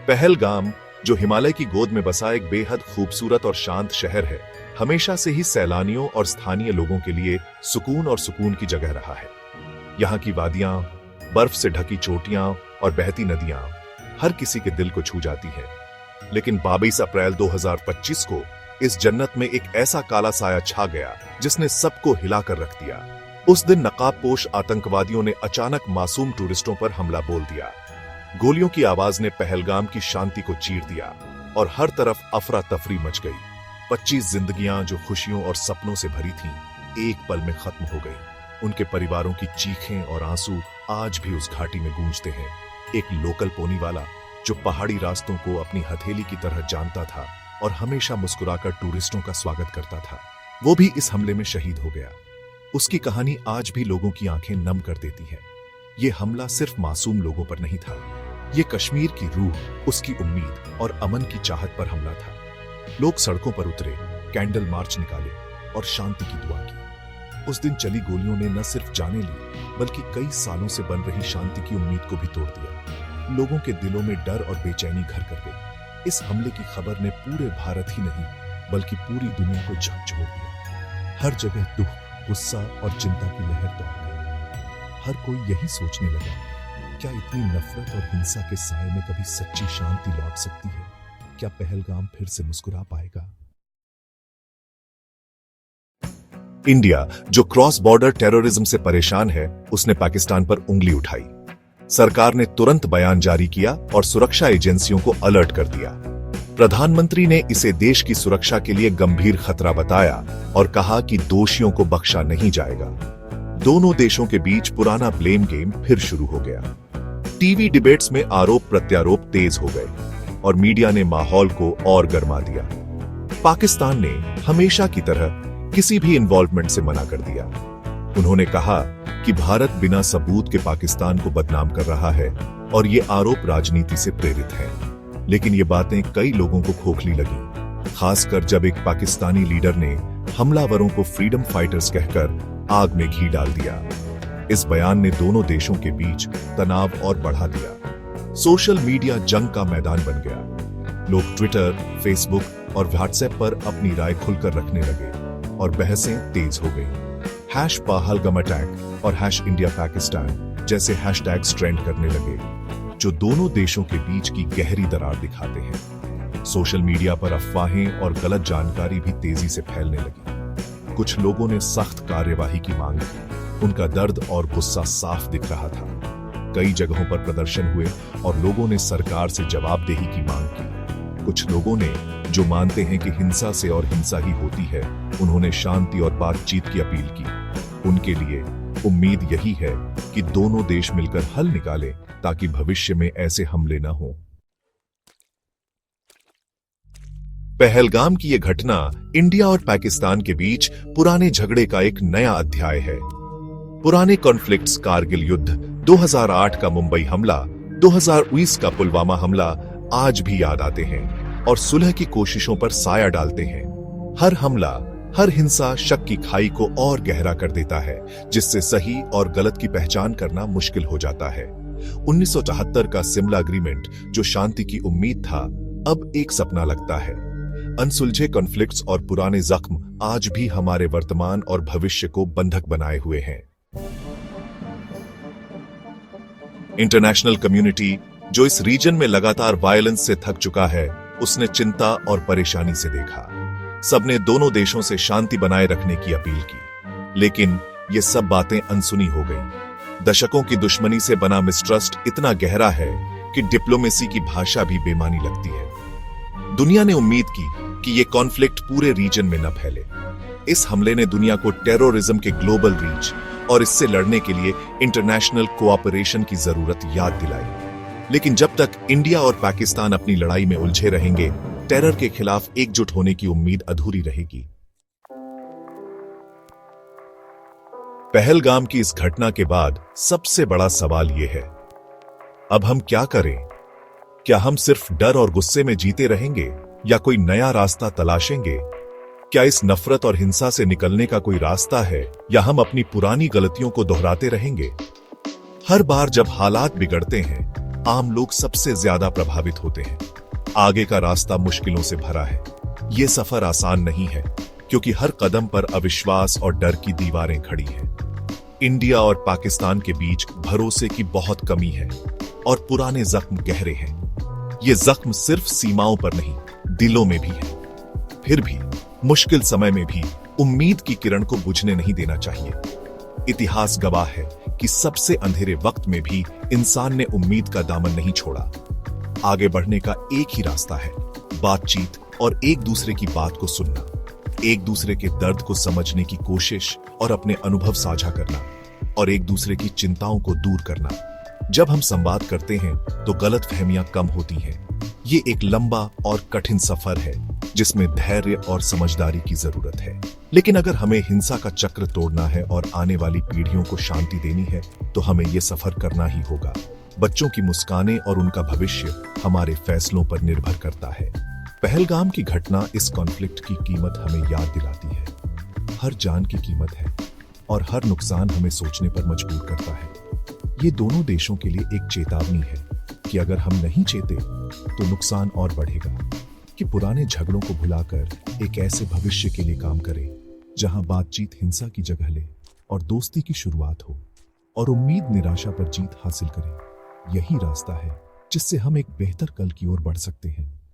पहलगाम, जो हिमालय की गोद में बसा एक बेहद खूबसूरत और शांत शहर है, हमेशा से ही सैलानियों और स्थानीय लोगों के लिए सुकून की जगह रहा है। यहाँ की वादियां, बर्फ से ढकी चोटियां और बहती नदियां हर किसी के दिल को छू जाती हैं। लेकिन 22 अप्रैल 2025 को इस जन्नत में एक ऐसा काला साया छा गया जिसने सबको हिलाकर रख दिया। उस दिन नकाबपोश आतंकवादियों ने अचानक मासूम टूरिस्टों पर हमला बोल दिया। गोलियों की आवाज ने पहलगाम की शांति को चीर दिया और हर तरफ अफरा तफरी मच गई। 25 जिंदगियां जो खुशियों और सपनों से भरी थीं, एक पल में खत्म हो गई। उनके परिवारों की चीखें और आंसू आज भी उस घाटी में गूंजते हैं। एक लोकल पोनी वाला जो पहाड़ी रास्तों को अपनी हथेली की तरह जानता था और हमेशा मुस्कुराकर टूरिस्टों का स्वागत करता था, वो भी इस हमले में शहीद हो गया। उसकी कहानी आज भी लोगों की आंखें नम कर देती है। ये हमला सिर्फ मासूम लोगों पर नहीं था, ये कश्मीर की रूह, उसकी उम्मीद और अमन की चाहत पर हमला था। लोग सड़कों पर उतरे, कैंडल मार्च निकाले और शांति की दुआ की। उस दिन चली गोलियों ने न सिर्फ जानें ली, बल्कि कई सालों से बन रही शांति की उम्मीद को भी तोड़ दिया। लोगों के दिलों में डर और बेचैनी घर कर गई। इस हमले की खबर ने पूरे भारत ही नहीं, बल्कि पूरी दुनिया को झकझोर दिया। हर जगह दुख, गुस्सा और चिंता की लहर दौड़ गई। हर कोई यही सोचने लगा, क्या इतनी नफरत और हिंसा के साए में कभी सच्ची शांति लौट सकती है? क्या पहलगाम फिर से मुस्कुरा पाएगा? इंडिया, जो क्रॉस बॉर्डर टेररिज्म से परेशान है, उसने पाकिस्तान पर उंगली उठाई। सरकार ने तुरंत बयान जारी किया और सुरक्षा एजेंसियों को अलर्ट कर दिया। प्रधानमंत्री ने इसे देश की सुरक्षा के लिए गंभीर खतरा बताया और कहा कि दोषियों को बख्शा नहीं जाएगा। दोनों देशों के बीच पुराना ब्लेम गेम फिर शुरू हो गया। टीवी डिबेट्स में आरोप प्रत्यारोप तेज हो गए और मीडिया ने माहौल को और गर्मा दिया। पाकिस्तान ने हमेशा की तरह किसी भी इन्वॉल्वमेंट से मना कर दिया। उन्होंने कहा कि भारत बिना सबूत के पाकिस्तान को बदनाम कर रहा है और ये आरोप राजनीति से प्रेरित है। लेकिन ये बातें कई लोगों को खोखली लगी, खासकर जब एक पाकिस्तानी लीडर ने हमलावरों को फ्रीडम फाइटर्स कहकर आग में घी डाल दिया। इस बयान ने दोनों देशों के बीच तनाव और बढ़ा दिया। सोशल मीडिया जंग का मैदान बन गया। लोग ट्विटर, फेसबुक और व्हाट्सएप पर अपनी राय खुलकर रखने लगे और बहसें तेज हो गई। #पहलगाम अटैक और #इंडिया पाकिस्तान जैसे हैशटैग्स ट्रेंड करने लगे, जो दोनों देशों के बीच की गहरी दरार दिखाते हैं। सोशल मीडिया पर अफवाहें और गलत जानकारी भी तेजी से फैलने लगी। कुछ लोगों ने सख्त कार्यवाही की मांग की। उनका दर्द और गुस्सा साफ दिख रहा था। कई जगहों पर प्रदर्शन हुए और लोगों ने सरकार से जवाबदेही की मांग की। कुछ लोगों ने, जो मानते हैं कि हिंसा से और हिंसा ही होती है, उन्होंने शांति और बातचीत की अपील की। उनके लिए उम्मीद यही है कि दोनों देश मिलकर हल निकालें ताकि भविष्य में ऐसे हमले न हों। पहलगाम की यह घटना इंडिया और पाकिस्तान के बीच पुराने झगड़े का एक नया अध्याय है। पुराने कॉन्फ्लिक्ट्स, कारगिल युद्ध, 2008 का मुंबई हमला, 2019 का पुलवामा हमला आज भी याद आते हैं और सुलह की कोशिशों पर साया डालते हैं। हर हमला, हर हिंसा शक की खाई को और गहरा कर देता है, जिससे सही और गलत की पहचान करना मुश्किल हो जाता है। 1974 का शिमला एग्रीमेंट, जो शांति की उम्मीद था, अब एक सपना लगता है। अनसुलझे कॉन्फ्लिक्ट्स और पुराने जख्म आज भी हमारे वर्तमान और भविष्य को बंधक बनाए हुए हैं। इंटरनेशनल कम्युनिटी, जो इस रीजन में लगातार वायलेंस से थक चुका है, उसने चिंता और परेशानी से देखा। सबने दोनों देशों से शांति बनाए रखने की अपील की, लेकिन ये सब बातें अनसुनी हो गईं। दशकों की दुश्मनी से बना मिसट्रस्ट इतना गहरा है कि डिप्लोमेसी की भाषा भी बेमानी लगती है। दुनिया ने उम्मीद की कि ये कॉन्फ्लिक्ट पूरे रीजन में न फैले। इस हमले ने दुनिया को टेररिज्म के ग्लोबल रीच और इससे लड़ने के लिए इंटरनेशनल कोऑपरेशन की जरूरत याद दिलाई। लेकिन जब तक इंडिया और पाकिस्तान अपनी लड़ाई में उलझे रहेंगे, टेरर के खिलाफ एकजुट होने की उम्मीद अधूरी रहेगी। पहलगाम की इस घटना के बाद सबसे बड़ा सवाल यह है, अब हम क्या करें? क्या हम सिर्फ डर और गुस्से में जीते रहेंगे या कोई नया रास्ता तलाशेंगे? क्या इस नफरत और हिंसा से निकलने का कोई रास्ता है या हम अपनी पुरानी गलतियों को दोहराते रहेंगे? हर बार जब हालात बिगड़ते हैं, आम लोग सबसे ज्यादा प्रभावित होते हैं। आगे का रास्ता मुश्किलों से भरा है। ये सफर आसान नहीं है, क्योंकि हर कदम पर अविश्वास और डर की दीवारें खड़ी हैं। इंडिया और पाकिस्तान के बीच भरोसे की बहुत कमी है और पुराने जख्म गहरे हैं। ये जख्म सिर्फ सीमाओं पर नहीं, दिलों में भी है। फिर भी मुश्किल समय में भी उम्मीद की किरण को बुझने नहीं देना चाहिए। इतिहास गवाह है कि सबसे अंधेरे वक्त में भी इंसान ने उम्मीद का दामन नहीं छोड़ा। आगे बढ़ने का एक ही रास्ता है, बातचीत और एक दूसरे की बात को सुनना, एक दूसरे के दर्द को समझने की कोशिश और अपने अनुभव साझा करना, और एक दूसरे की चिंताओं को दूर करना। जब हम संवाद करते हैं तो गलतफहमियां कम होती हैं। ये एक लंबा और कठिन सफर है जिसमें धैर्य और समझदारी की जरूरत है। लेकिन अगर हमें हिंसा का चक्र तोड़ना है और आने वाली पीढ़ियों को शांति देनी है तो हमें ये सफर करना ही होगा। बच्चों की मुस्कानें और उनका भविष्य हमारे फैसलों पर निर्भर करता है। पहलगाम की घटना इस कॉन्फ्लिक्ट की कीमत हमें याद दिलाती है। हर जान की कीमत है और हर नुकसान हमें सोचने पर मजबूर करता है। ये दोनों देशों के लिए एक चेतावनी है कि अगर हम नहीं चेते तो नुकसान और बढ़ेगा। कि पुराने झगड़ों को भुलाकर एक ऐसे भविष्य के लिए काम करें जहां बातचीत हिंसा की जगह ले और दोस्ती की शुरुआत हो और उम्मीद निराशा पर जीत हासिल करे। यही रास्ता है जिससे हम एक बेहतर कल की ओर बढ़ सकते हैं।